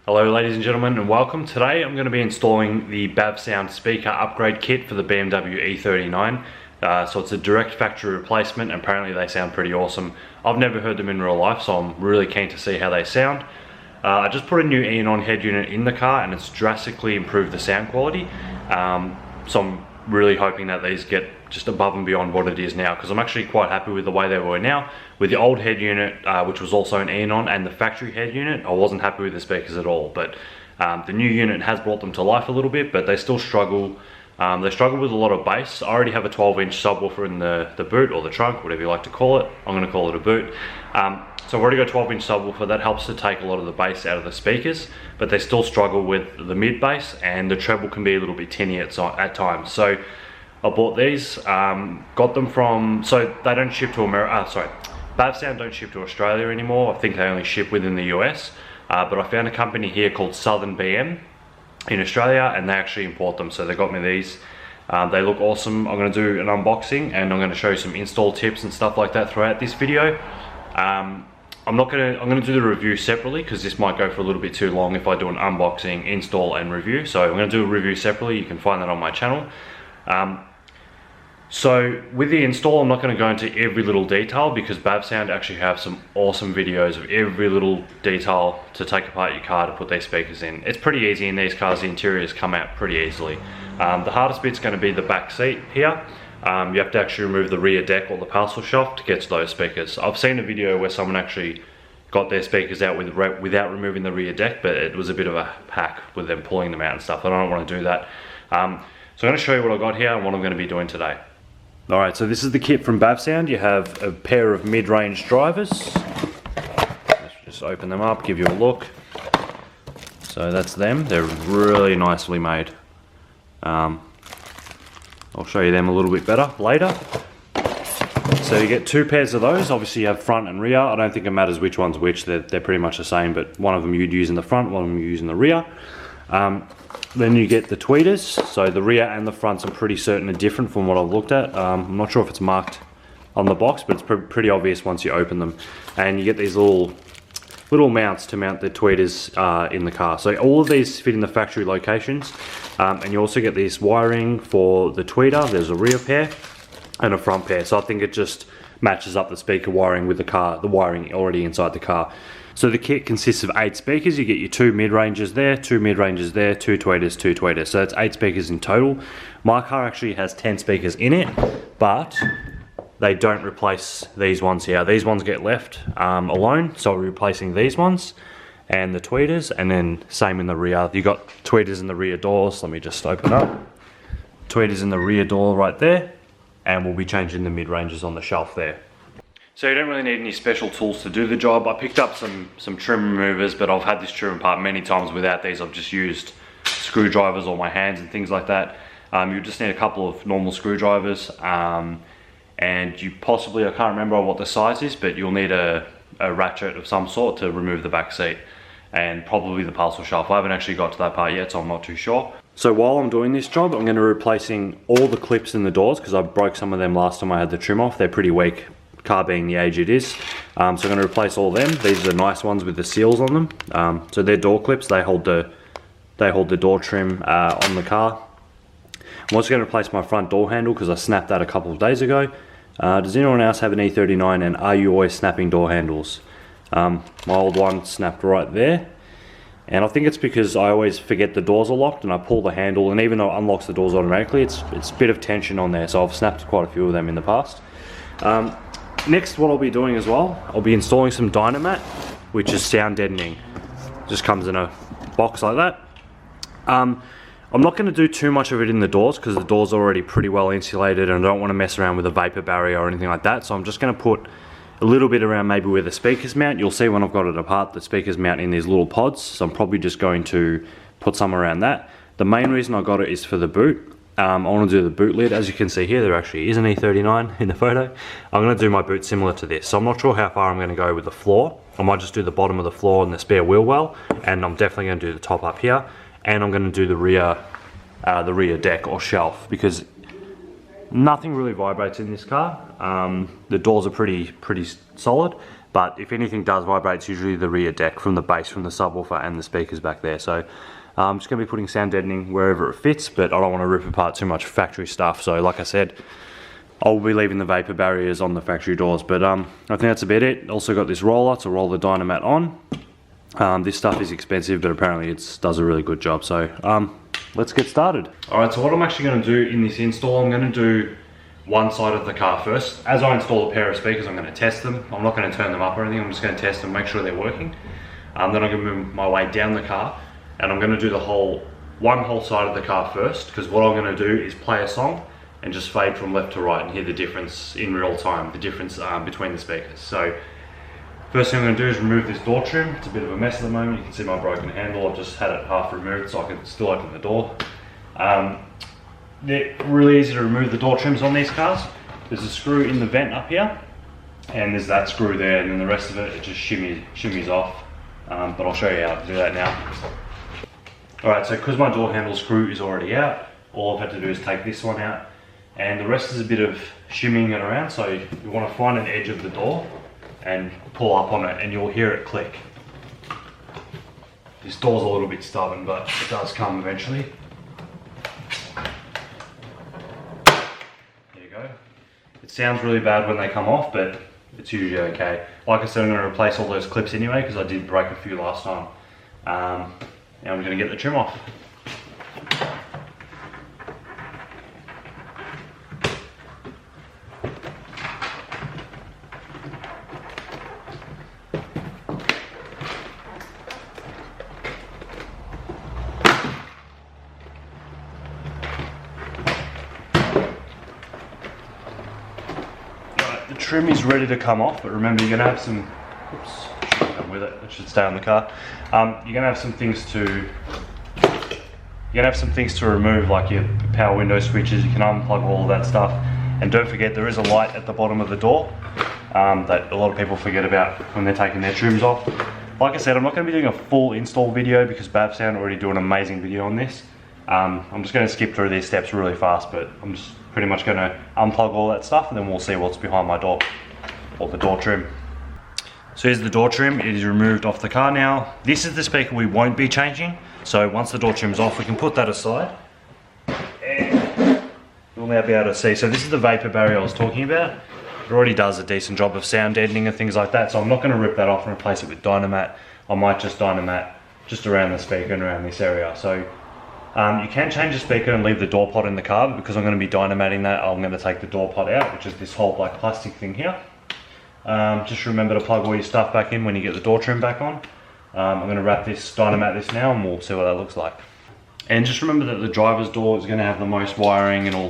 Hello ladies and gentlemen and welcome. Today I'm going to be installing the Bavsound speaker upgrade kit for the BMW E39. So it's a direct factory replacement and apparently they sound pretty awesome. I've never heard them in real life, so I'm really keen to see how they sound. I just put a new Enon head unit in the car and it's drastically improved the sound quality. So I'm really hoping that these get just above and beyond what it is now, because I'm actually quite happy with the way they were now. With the old head unit, which was also an Enon, and the factory head unit, I wasn't happy with the speakers at all. But the new unit has brought them to life a little bit, but they still struggle. They struggle with a lot of bass. I already have a 12-inch subwoofer in the boot, or the trunk, whatever you like to call it. I'm going to call it a boot. So I've already got a 12-inch subwoofer. That helps to take a lot of the bass out of the speakers, but they still struggle with the mid bass, and the treble can be a little bit tinny at times. So I bought these, got them from, so they don't ship to America, Bavsound don't ship to Australia anymore. I think they only ship within the US, but I found a company here called Southern BM in Australia, and they actually import them, so they got me these. They look awesome. I'm going to do an unboxing and I'm going to show you some install tips and stuff like that throughout this video. I'm going to do the review separately because this might go for a little bit too long if I do an unboxing, install and review. So I'm going to do a review separately. You can find that on my channel. So with the install, I'm not going to go into every little detail because Bavsound actually have some awesome videos of every little detail to take apart your car to put these speakers in. It's pretty easy in these cars. The interiors come out pretty easily. The hardest bit's going to be the back seat here. You have to actually remove the rear deck or the parcel shelf to get to those speakers. I've seen a video where someone actually got their speakers out without removing the rear deck, but it was a bit of a hack with them pulling them out and stuff. I don't want to do that. So I'm going to show you what I got here and what I'm going to be doing today. Alright, so this is the kit from Bavsound. You have a pair of mid-range drivers. Let's just open them up, give you a look. So that's them. They're really nicely made. I'll show you them a little bit better later. So you get two pairs of those. Obviously you have front and rear. I don't think it matters which one's which. They're pretty much the same, but one of them you'd use in the front, one of them you use in the rear. Then you get the tweeters. So the rear and the fronts I'm pretty certain are different from what I've looked at. I'm not sure if it's marked on the box, but it's pretty obvious once you open them. And you get these little mounts to mount the tweeters in the car. So all of these fit in the factory locations. And you also get this wiring for the tweeter. There's a rear pair and a front pair. So I think it just matches up the speaker wiring with the wiring already inside the car. So the kit consists of 8 speakers. You get your 2 mid-ranges there, 2 mid-ranges there, 2 tweeters, 2 tweeters. So it's 8 speakers in total. My car actually has 10 speakers in it, but they don't replace these ones here. These ones get left alone, so we're replacing these ones and the tweeters, and then same in the rear. You got tweeters in the rear doors. Let me just open up. Tweeters in the rear door right there, and we'll be changing the mid-ranges on the shelf there. So you don't really need any special tools to do the job. I picked up some trim removers, but I've had this trim apart many times without these. I've just used screwdrivers or my hands and things like that. You just need a couple of normal screwdrivers, and you possibly, I can't remember what the size is, but you'll need a ratchet of some sort to remove the back seat, and probably the parcel shelf. I haven't actually got to that part yet, so I'm not too sure. So while I'm doing this job, I'm going to be replacing all the clips in the doors because I broke some of them last time I had the trim off. They're pretty weak, car being the age it is. So I'm going to replace all them. These are the nice ones with the seals on them. So they're door clips. They hold the door trim on the car. I'm also going to replace my front door handle because I snapped that a couple of days ago. Does anyone else have an E39, and are you always snapping door handles? My old one snapped right there, and I think it's because I always forget the doors are locked and I pull the handle, and even though it unlocks the doors automatically, it's a bit of tension on there, so I've snapped quite a few of them in the past. Next, what I'll be doing as well, I'll be installing some Dynamat, which is sound deadening. Just comes in a box like that. I'm not going to do too much of it in the doors because the doors are already pretty well insulated and I don't want to mess around with a vapor barrier or anything like that. So I'm just going to put a little bit around maybe where the speakers mount. You'll see when I've got it apart, the speakers mount in these little pods. So I'm probably just going to put some around that. The main reason I got it is for the boot. I want to do the boot lid. As you can see here, there actually is an E39 in the photo. I'm going to do my boot similar to this. So I'm not sure how far I'm going to go with the floor. I might just do the bottom of the floor and the spare wheel well. And I'm definitely going to do the top up here. And I'm going to do the rear deck or shelf because nothing really vibrates in this car. The doors are pretty solid, but if anything does vibrate, it's usually the rear deck from the bass, from the subwoofer and the speakers back there. So I'm just going to be putting sound deadening wherever it fits, but I don't want to rip apart too much factory stuff. So like I said, I'll be leaving the vapor barriers on the factory doors, but I think that's about it. Also got this roller to roll the Dynamat on. This stuff is expensive, but apparently it does a really good job. So let's get started. Alright, so what I'm actually going to do in this install, I'm going to do one side of the car first. As I install a pair of speakers, I'm going to test them. I'm not going to turn them up or anything, I'm just going to test them, make sure they're working. Then I'm going to move my way down the car, and I'm going to do one whole side of the car first, because what I'm going to do is play a song and just fade from left to right and hear the difference in real time, the difference between the speakers. So first thing I'm going to do is remove this door trim. It's a bit of a mess at the moment. You can see my broken handle. I've just had it half removed so I can still open the door. They're really easy to remove the door trims on these cars. There's a screw in the vent up here, and there's that screw there, and then the rest of it just shimmies off. But I'll show you how to do that now. Alright, so because my door handle screw is already out, all I've had to do is take this one out, and the rest is a bit of shimmying it around. So you want to find an edge of the door and pull up on it, and you'll hear it click. This door's a little bit stubborn, but it does come eventually. There you go. It sounds really bad when they come off, but it's usually okay. Like I said, I'm going to replace all those clips anyway, because I did break a few last time. Now I'm going to get the trim off. The trim is ready to come off, but remember you're going to have some, oops, should come with it, it should stay on the car. You're going to have some things to remove, like your power window switches. You can unplug all of that stuff, and don't forget there is a light at the bottom of the door that a lot of people forget about when they're taking their trims off. Like I said, I'm not going to be doing a full install video because Bavsound already do an amazing video on this. I'm just going to skip through these steps really fast, but I'm just pretty much going to unplug all that stuff, and then we'll see what's behind my door, or the door trim. So here's the door trim. It is removed off the car now. This is the speaker we won't be changing, so once the door trim's off we can put that aside, and you'll now be able to see. So this is the vapor barrier I was talking about. It already does a decent job of sound deadening and things like that, so I'm not going to rip that off and replace it with Dynamat. I might just Dynamat just around the speaker and around this area. So you can change the speaker and leave the door pot in the car, but because I'm going to be Dynamatting that, I'm going to take the door pot out, which is this whole black plastic thing here. Just remember to plug all your stuff back in when you get the door trim back on. I'm going to wrap this, Dynamat this now, and we'll see what that looks like. And just remember that the driver's door is going to have the most wiring and all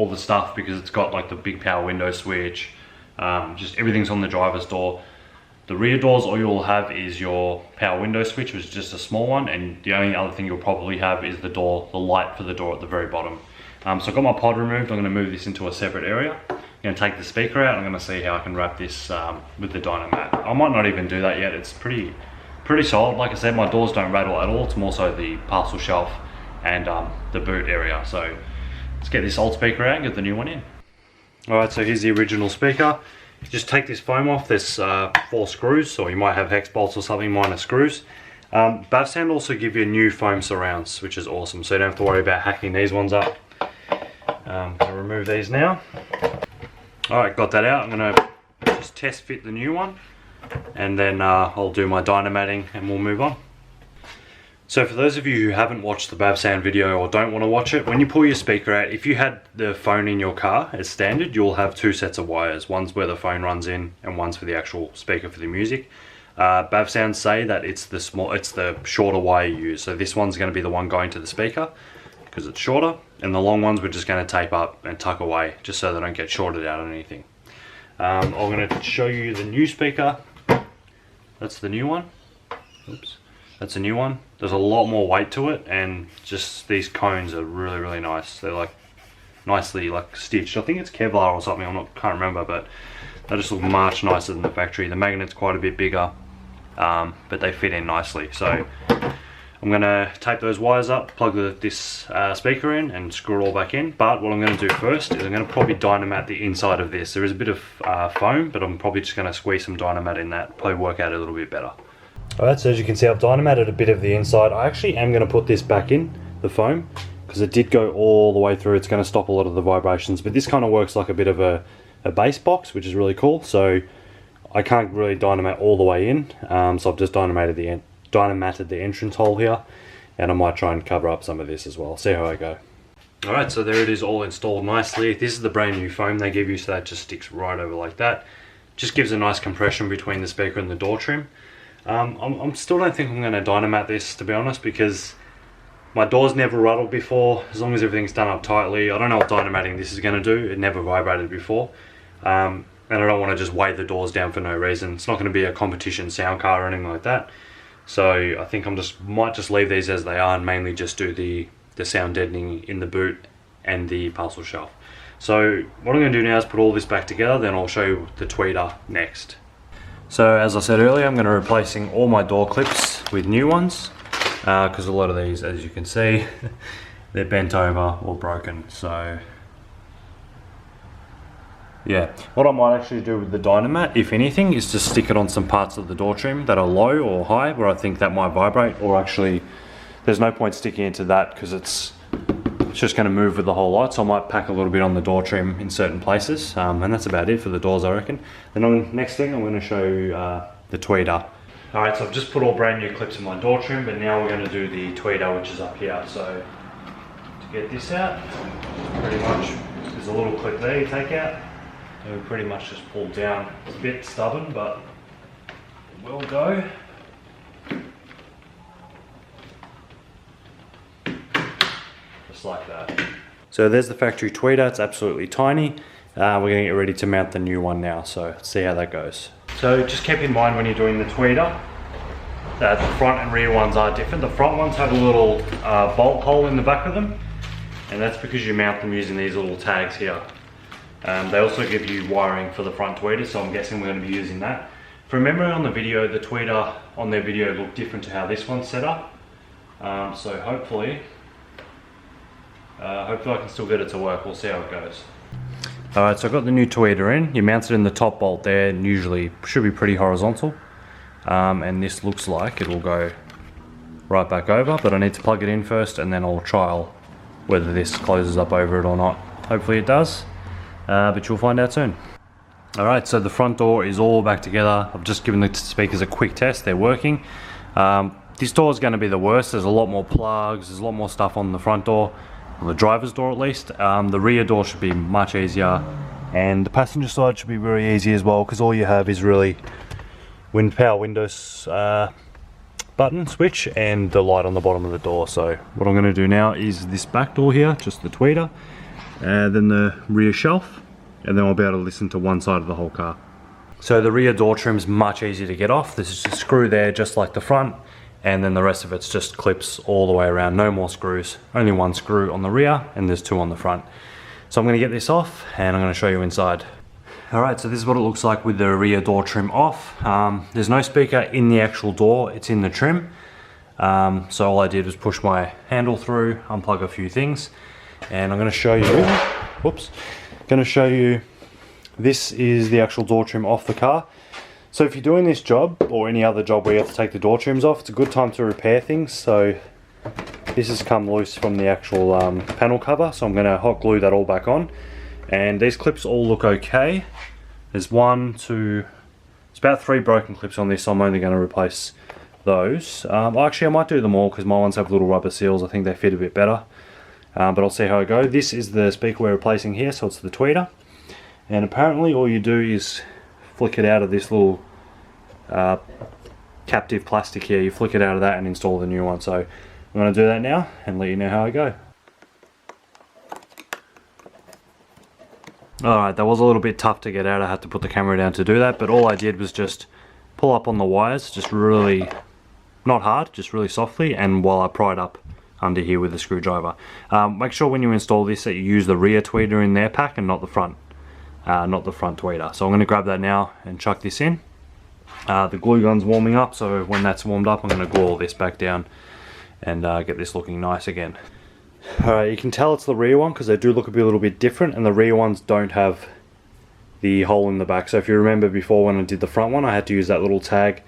the stuff, because it's got like the big power window switch. Just everything's on the driver's door. The rear doors, all you'll have is your power window switch, which is just a small one, and the only other thing you'll probably have is the light for the door at the very bottom. So I've got my pod removed. I'm going to move this into a separate area. I'm going to take the speaker out. I'm going to see how I can wrap this with the Dynamat. I might not even do that yet. It's pretty solid. Like I said, my doors don't rattle at all. It's more so the parcel shelf and the boot area. So let's get this old speaker out and get the new one in. Alright, so here's the original speaker. Just take this foam off. There's 4 screws, or you might have hex bolts or something, minor screws. Bavsound also give you new foam surrounds, which is awesome, so you don't have to worry about hacking these ones up. I'm going to remove these now. Alright, got that out. I'm going to just test fit the new one, and then I'll do my Dynamatting and we'll move on. So for those of you who haven't watched the Bavsound video or don't want to watch it, when you pull your speaker out, if you had the phone in your car as standard, you'll have 2 sets of wires. One's where the phone runs in, and one's for the actual speaker for the music. Bavsound say that it's the shorter wire you use. So this one's going to be the one going to the speaker because it's shorter, and the long ones we're just going to tape up and tuck away just so they don't get shorted out on anything. I'm going to show you the new speaker. That's the new one. Oops. That's a new one. There's a lot more weight to it, and just these cones are really nice. They're like nicely like stitched. I think it's Kevlar or something. Can't remember, but they just look much nicer than the factory. The magnet's quite a bit bigger, but they fit in nicely. So I'm going to tape those wires up, plug this speaker in and screw it all back in. But what I'm going to do first is I'm going to probably Dynamat the inside of this. There is a bit of foam, but I'm probably just going to squeeze some Dynamat in that, probably work out a little bit better. Alright, so as you can see I've Dynamatted a bit of the inside. I actually am going to put this back in, the foam, because it did go all the way through. It's going to stop a lot of the vibrations, but this kind of works like a bit of a bass box, which is really cool. So I can't really Dynamat all the way in, so I've just Dynamatted the entrance hole here, and I might try and cover up some of this as well. See how I go. Alright, so there it is, all installed nicely. This is the brand new foam they give you, so that just sticks right over like that. Just gives a nice compression between the speaker and the door trim. I'm still don't think I'm going to Dynamat this, to be honest, because my door's never rattled before. As long as everything's done up tightly, I don't know what Dynamatting this is going to do. It never vibrated before. And I don't want to just weigh the doors down for no reason. It's not going to be a competition sound car or anything like that. So I think might just leave these as they are and mainly just do the sound deadening in the boot and the parcel shelf. So what I'm going to do now is put all this back together, then I'll show you the tweeter next. So as I said earlier, I'm going to be replacing all my door clips with new ones, because a lot of these, as you can see, they're bent over or broken. So yeah, what I might actually do with the Dynamat, if anything, is just stick it on some parts of the door trim that are low or high where I think that might vibrate, or actually there's no point sticking into that because it's just going to move with the whole lot. So I might pack a little bit on the door trim in certain places, and that's about it for the doors, I reckon. Then next thing I'm going to show you the tweeter. Alright, so I've just put all brand new clips in my door trim, but now we're going to do the tweeter, which is up here. So to get this out, pretty much there's a little clip there you take out. So we pretty much just pull down. It's a bit stubborn, but it will go. Just like that. So there's the factory tweeter. It's absolutely tiny. We're going to get ready to mount the new one now, so let's see how that goes. So just keep in mind when you're doing the tweeter that the front and rear ones are different. The front ones have a little bolt hole in the back of them, and that's because you mount them using these little tags here. They also give you wiring for the front tweeter, so I'm guessing we're going to be using that. From memory on the video, the tweeter on their video looked different to how this one's set up. So hopefully I can still get it to work. We'll see how it goes. Alright, so I've got the new tweeter in. You mount it in the top bolt there, and usually should be pretty horizontal. And this looks like it will go right back over, but I need to plug it in first and then I'll trial whether this closes up over it or not. Hopefully it does. But you'll find out soon. Alright, so the front door is all back together. I've just given the speakers a quick test, they're working. This door is going to be the worst. There's a lot more plugs, there's a lot more stuff on the front door, on the driver's door at least. The rear door should be much easier, and the passenger side should be very easy as well, because all you have is really power windows button switch and the light on the bottom of the door. So what I'm going to do now is this back door here, just the tweeter, then the rear shelf, and then I'll be able to listen to one side of the whole car. So the rear door trim's much easier to get off. There's just a screw there just like the front, and then the rest of it's just clips all the way around. No more screws, only one screw on the rear and there's two on the front. So I'm going to get this off and I'm going to show you inside. Alright, so this is what it looks like with the rear door trim off. There's no speaker in the actual door, it's in the trim. So all I did was push my handle through, unplug a few things, and I'm going to show you, whoops, this is the actual door trim off the car. So if you're doing this job or any other job where you have to take the door trims off, it's a good time to repair things. So this has come loose from the actual panel cover, so I'm going to hot glue that all back on. And these clips all look okay. There's it's about 3 broken clips on this, so I'm only going to replace those. Actually I might do them all because my ones have little rubber seals. I think they fit a bit better. But I'll see how I go. This is the speaker we're replacing here, so it's the tweeter. And apparently all you do is flick it out of this little captive plastic here. You flick it out of that and install the new one. So I'm going to do that now and let you know how I go. Alright, that was a little bit tough to get out. I had to put the camera down to do that, but all I did was just pull up on the wires, just really, not hard, just really softly, and while I pried up under here with a screwdriver. Make sure when you install this that you use the rear tweeter in their pack and not the front tweeter. So I'm going to grab that now and chuck this in. The glue gun's warming up, so when that's warmed up I'm going to glue all this back down and get this looking nice again. Alright, you can tell it's the rear one because they do look a little bit different, and the rear ones don't have the hole in the back. So if you remember before when I did the front one, I had to use that little tag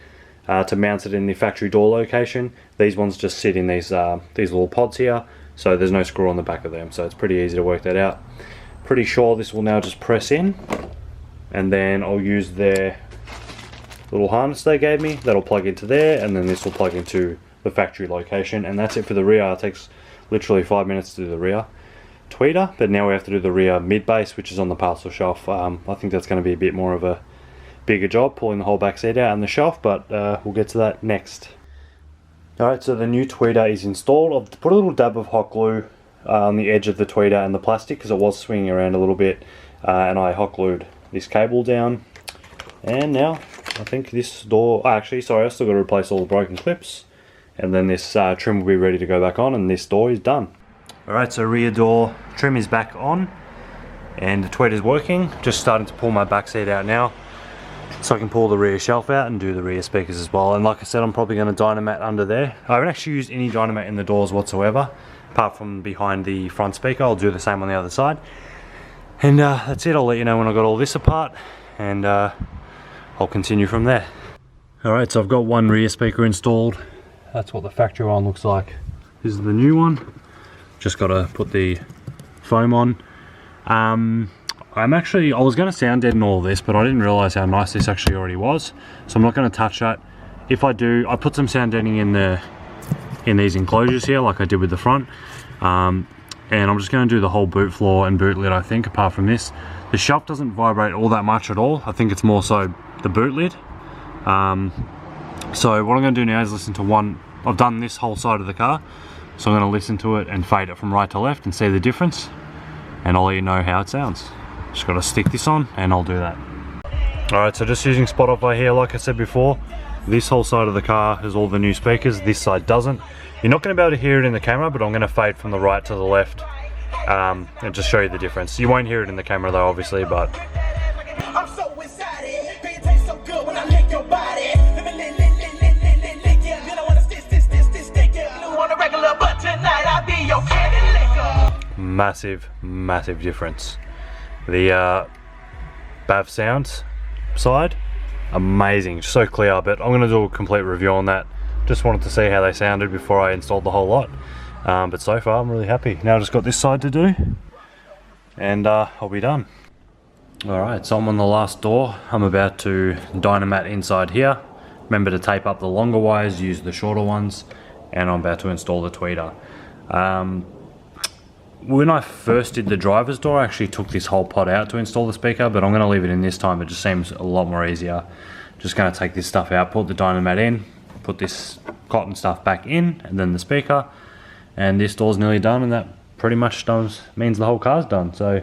to mount it in the factory door location. These ones just sit in these little pods here, so there's no screw on the back of them, so it's pretty easy to work that out. Pretty sure this will now just press in, and then I'll use their little harness they gave me. That'll plug into there, and then this will plug into the factory location, and that's it for the rear. It takes literally 5 minutes to do the rear tweeter, but now we have to do the rear mid base, which is on the parcel shelf. I think that's going to be a bit more of a bigger job, pulling the whole back seat out and the shelf, but we'll get to that next. Alright, so the new tweeter is installed. I've put a little dab of hot glue on the edge of the tweeter and the plastic because it was swinging around a little bit, and I hot glued this cable down, and now I think this door, actually sorry, I still got to replace all the broken clips, and then this trim will be ready to go back on, and this door is done. Alright, so rear door trim is back on, and the tweeter is working. Just starting to pull my back seat out now, so I can pull the rear shelf out and do the rear speakers as well. And like I said, I'm probably going to Dynamat under there. I haven't actually used any Dynamat in the doors whatsoever, apart from behind the front speaker. I'll do the same on the other side. And that's it. I'll let you know when I got all this apart, and I'll continue from there. Alright, so I've got one rear speaker installed. That's what the factory one looks like. This is the new one. Just got to put the foam on. I was going to sound deaden all this, but I didn't realise how nice this actually already was, so I'm not going to touch that. If I do, I put some sound deadening in these enclosures here, like I did with the front, and I'm just going to do the whole boot floor and boot lid, I think, apart from this. The shelf doesn't vibrate all that much at all. I think it's more so the boot lid. So what I'm going to do now is listen to one. I've done this whole side of the car, so I'm going to listen to it and fade it from right to left and see the difference, and I'll let you know how it sounds. Just got to stick this on and I'll do that. Alright, so just using Spotify here, like I said before, this whole side of the car has all the new speakers, this side doesn't. You're not going to be able to hear it in the camera, but I'm going to fade from the right to the left and just show you the difference. You won't hear it in the camera though, obviously, but I'm so excited, it tastes so good when I lick your body. Lick you, you don't wanna stick you. You don't want a regular, but tonight I'll be your candy licker. Massive difference. The Bavsound side, amazing, so clear, but I'm going to do a complete review on that. Just wanted to see how they sounded before I installed the whole lot, but so far I'm really happy. Now I've just got this side to do, and I'll be done. Alright, so I'm on the last door. I'm about to Dynamat inside here. Remember to tape up the longer wires, use the shorter ones, and I'm about to install the tweeter. When I first did the driver's door, I actually took this whole pod out to install the speaker, but I'm going to leave it in this time. It just seems a lot more easier. Just going to take this stuff out, put the Dynamat in, put this cotton stuff back in, and then the speaker, and this door's nearly done, and that pretty much means the whole car's done. So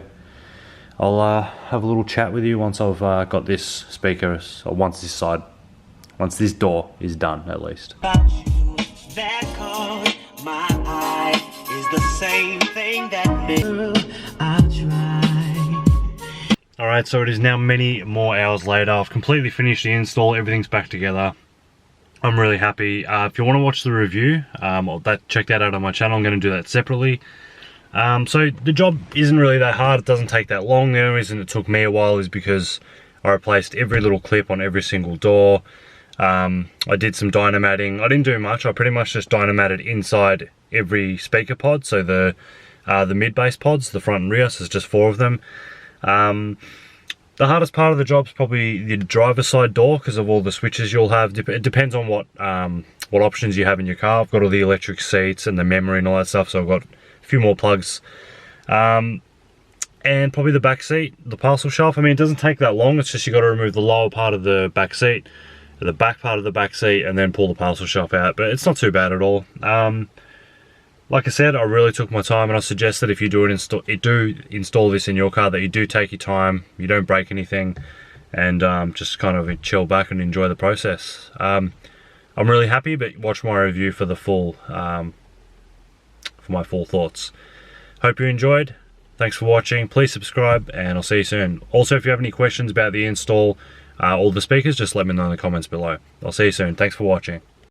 I'll have a little chat with you once I've got this speaker, or once this door is done at least. That caught my eye is the same thing that I'll try. Alright, so it is now many more hours later. I've completely finished the install, everything's back together. I'm really happy. If you want to watch the review, check that out on my channel. I'm going to do that separately. So the job isn't really that hard, it doesn't take that long. The only reason it took me a while is because I replaced every little clip on every single door. I did some dynamatting. I didn't do much, I pretty much just dynamatted inside every speaker pod, so the mid-bass pods, the front and rear, so it's just 4 of them. The hardest part of the job is probably the driver's side door because of all the switches you'll have. It depends on what options you have in your car. I've got all the electric seats and the memory and all that stuff, so I've got a few more plugs. And probably the back seat, the parcel shelf. I mean, it doesn't take that long, it's just you got to remove the lower part of the back seat, the back part of the back seat, and then pull the parcel shelf out, but it's not too bad at all. Like I said, I really took my time, and I suggest that if you do install this in your car, that you do take your time, you don't break anything, and just kind of chill back and enjoy the process. I'm really happy, but watch my review for the full, for my full thoughts. Hope you enjoyed. Thanks for watching. Please subscribe, and I'll see you soon. Also, if you have any questions about the install, all the speakers, just let me know in the comments below. I'll see you soon. Thanks for watching.